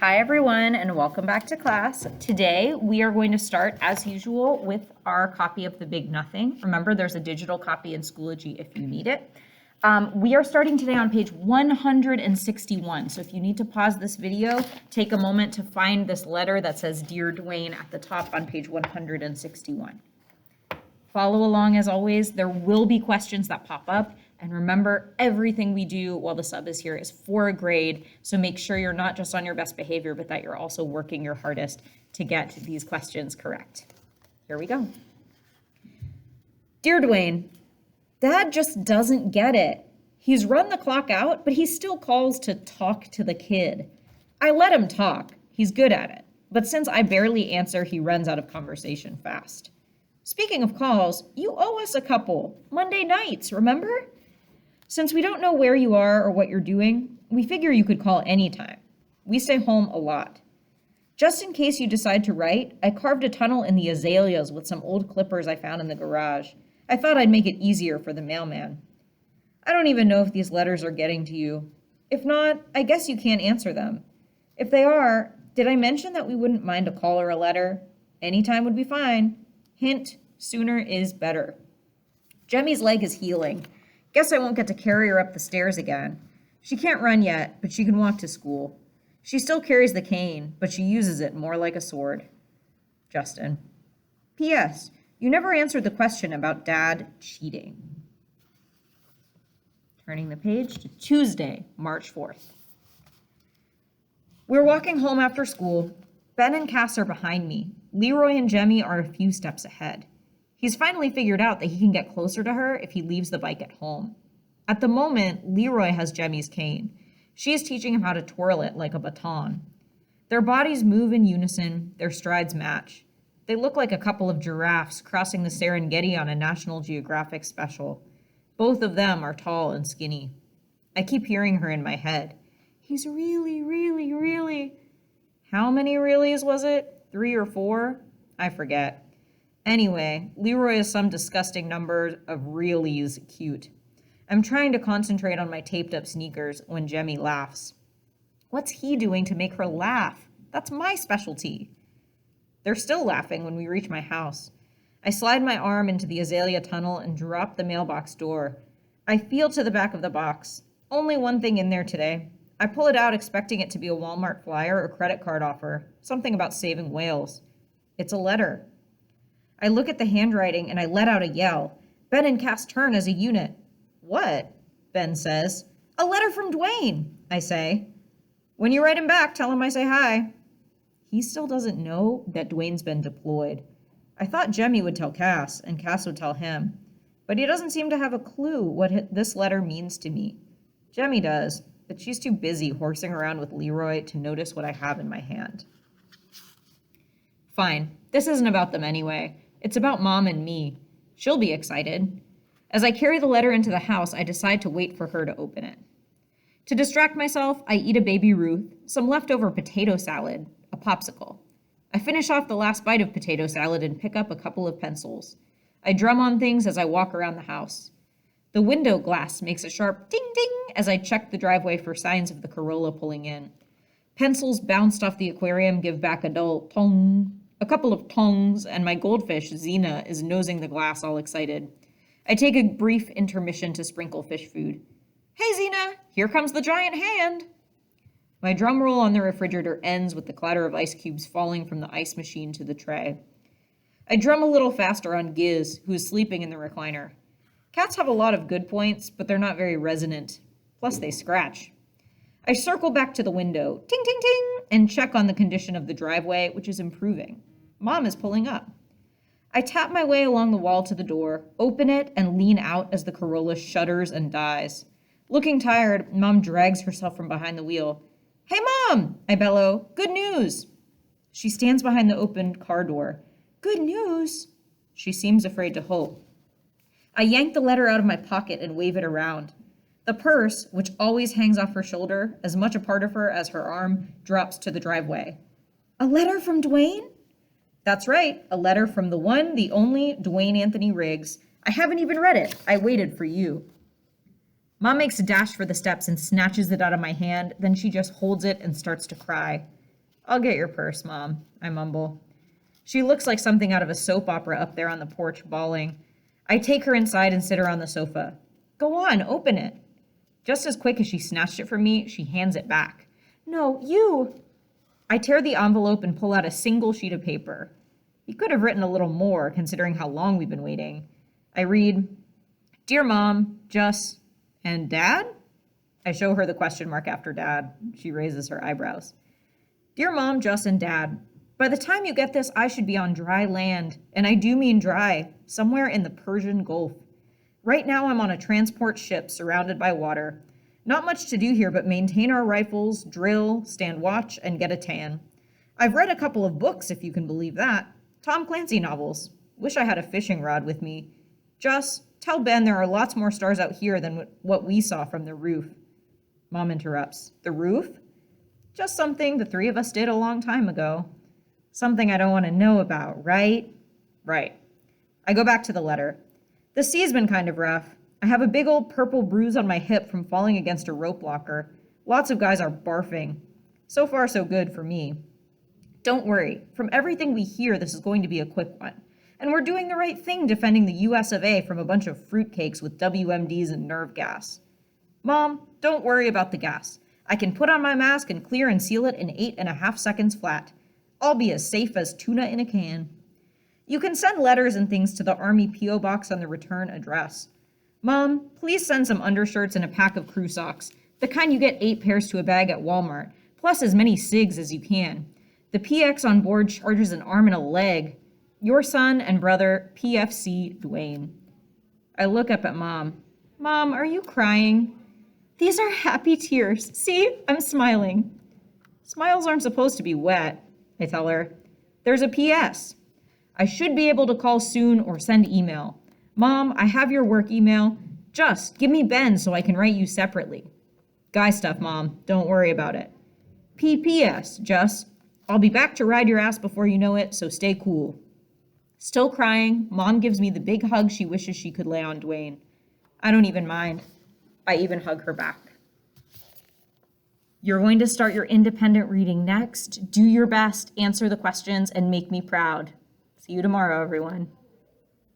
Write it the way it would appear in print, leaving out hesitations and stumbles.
Hi everyone and welcome back to class. Today we are going to start as usual with our copy of The Big Nothing. Remember there's a digital copy in Schoology if you need it. We are starting today on page 161. So if you need to pause this video, take a moment to find this letter that says Dear Dwayne at the top on page 161. Follow along as always. There will be questions that pop up. And remember, everything we do while the sub is here is for a grade. So make sure you're not just on your best behavior, but that you're also working your hardest to get these questions correct. Here we go. Dear Dwayne, Dad just doesn't get it. He's run the clock out, but he still calls to talk to the kid. I let him talk. He's good at it. But since I barely answer, he runs out of conversation fast. Speaking of calls, you owe us a couple. Monday nights, remember? Since we don't know where you are or what you're doing, we figure you could call anytime. We stay home a lot. Just in case you decide to write, I carved a tunnel in the azaleas with some old clippers I found in the garage. I thought I'd make it easier for the mailman. I don't even know if these letters are getting to you. If not, I guess you can't answer them. If they are, did I mention that we wouldn't mind a call or a letter? Anytime would be fine. Hint, sooner is better. Jemmy's leg is healing. Guess I won't get to carry her up the stairs again. She can't run yet, but she can walk to school. She still carries the cane, but she uses it more like a sword. Justin. P.S. You never answered the question about Dad cheating. Turning the page to Tuesday, March 4th. We're walking home after school. Ben and Cass are behind me. Leroy and Jemmy are a few steps ahead. He's finally figured out that he can get closer to her if he leaves the bike at home. At the moment, Leroy has Jemmy's cane. She is teaching him how to twirl it like a baton. Their bodies move in unison, their strides match. They look like a couple of giraffes crossing the Serengeti on a National Geographic special. Both of them are tall and skinny. I keep hearing her in my head. He's really. How many reallys was it? 3 or 4? I forget. Anyway, Leroy is some disgusting number of reallys cute. I'm trying to concentrate on my taped up sneakers when Jemmy laughs. What's he doing to make her laugh? That's my specialty. They're still laughing when we reach my house. I slide my arm into the azalea tunnel and drop the mailbox door. I feel to the back of the box. Only one thing in there today. I pull it out expecting it to be a Walmart flyer or credit card offer, something about saving whales. It's a letter. I look at the handwriting and I let out a yell. Ben and Cass turn as a unit. What? Ben says. A letter from Dwayne, I say. When you write him back, tell him I say hi. He still doesn't know that Dwayne's been deployed. I thought Jemmy would tell Cass and Cass would tell him. But he doesn't seem to have a clue what this letter means to me. Jemmy does, but she's too busy horsing around with Leroy to notice what I have in my hand. Fine, this isn't about them anyway. It's about Mom and me. She'll be excited. As I carry the letter into the house, I decide to wait for her to open it. To distract myself, I eat a Baby Ruth, some leftover potato salad, a popsicle. I finish off the last bite of potato salad and pick up a couple of pencils. I drum on things as I walk around the house. The window glass makes a sharp ding-ding as I check the driveway for signs of the Corolla pulling in. Pencils bounced off the aquarium give back a dull tong. A couple of tongs, and my goldfish, Xena, is nosing the glass all excited. I take a brief intermission to sprinkle fish food. Hey, Xena, here comes the giant hand. My drum roll on the refrigerator ends with the clatter of ice cubes falling from the ice machine to the tray. I drum a little faster on Giz, who is sleeping in the recliner. Cats have a lot of good points, but they're not very resonant. Plus, they scratch. I circle back to the window, ting, ting, ting, and check on the condition of the driveway, which is improving. Mom is pulling up. I tap my way along the wall to the door, open it, and lean out as the Corolla shudders and dies. Looking tired, Mom drags herself from behind the wheel. Hey, Mom, I bellow. Good news. She stands behind the opened car door. Good news? She seems afraid to hope. I yank the letter out of my pocket and wave it around. The purse, which always hangs off her shoulder, as much a part of her as her arm, drops to the driveway. A letter from Dwayne? That's right, a letter from the one, the only Dwayne Anthony Riggs. I haven't even read it. I waited for you. Mom makes a dash for the steps and snatches it out of my hand, then she just holds it and starts to cry. I'll get your purse, Mom, I mumble. She looks like something out of a soap opera up there on the porch, bawling. I take her inside and sit her on the sofa. Go on, open it. Just as quick as she snatched it from me, she hands it back. No, you! I tear the envelope and pull out a single sheet of paper. He could have written a little more, considering how long we've been waiting. I read, Dear Mom, Just, and Dad? I show her the question mark after Dad. She raises her eyebrows. Dear Mom, Just, and Dad, by the time you get this, I should be on dry land, and I do mean dry, somewhere in the Persian Gulf. Right now I'm on a transport ship surrounded by water. Not much to do here but maintain our rifles, drill, stand watch, and get a tan. I've read a couple of books, if you can believe that. Tom Clancy novels. Wish I had a fishing rod with me. Just tell Ben there are lots more stars out here than what we saw from the roof. Mom interrupts. The roof? Just something the three of us did a long time ago. Something I don't want to know about, right? Right. I go back to the letter. The sea's been kind of rough. I have a big old purple bruise on my hip from falling against a rope locker. Lots of guys are barfing. So far, so good for me. Don't worry. From everything we hear, this is going to be a quick one. And we're doing the right thing defending the US of A from a bunch of fruitcakes with WMDs and nerve gas. Mom, don't worry about the gas. I can put on my mask and clear and seal it in 8.5 seconds flat. I'll be as safe as tuna in a can. You can send letters and things to the Army P.O. box on the return address. Mom, please send some undershirts and a pack of crew socks, the kind you get 8 pairs to a bag at Walmart, plus as many cigs as you can. The PX on board charges an arm and a leg. Your son and brother, PFC Dwayne. I look up at Mom. Mom, are you crying? These are happy tears. See, I'm smiling. Smiles aren't supposed to be wet, I tell her. There's a PS. I should be able to call soon or send email. Mom, I have your work email. Just give me Ben so I can write you separately. Guy stuff, Mom. Don't worry about it. PPS, Just. I'll be back to ride your ass before you know it, so stay cool. Still crying, Mom gives me the big hug she wishes she could lay on Dwayne. I don't even mind. I even hug her back. You're going to start your independent reading next. Do your best, answer the questions, and make me proud. See you tomorrow, everyone.